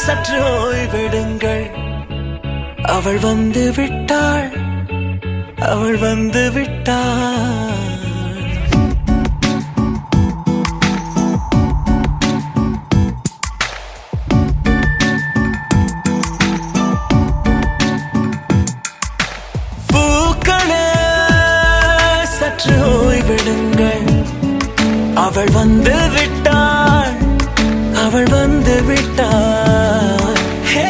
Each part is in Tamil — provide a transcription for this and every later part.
சற்று ஓய்வெடுங்கள். அவள் வந்து விட்டாள், அவள் வந்து விட்டாள். பூக்களே சற்று ஓய்வெடுங்கள். அவள் வந்து விட்டாள், அவள் வந்து விட்டாள். ஹே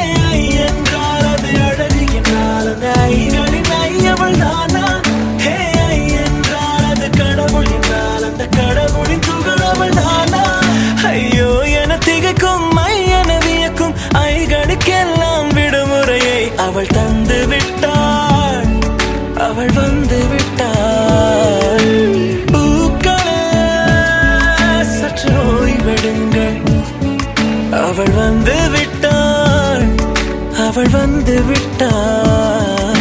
என்றால் அது அழகு என்றால் அந்த ஐகளின் ஐயவள் தானா? ஹே என்றால் அது கடவுள் என்றால் அந்த கடவுளின் துகள் அவள் தானா? ஐயோ என திகைக்கும் என வியக்கும் ஐகளுக்கெல்லாம் விடுமுறையை அவள் தந்து விட்டாள், அவள் வந்து விட்டாள். பூக்களே சற்று ஓய்வெடுங்கள். அவள் வந்து விட்டாள், அவள் வந்து விட்டாள்.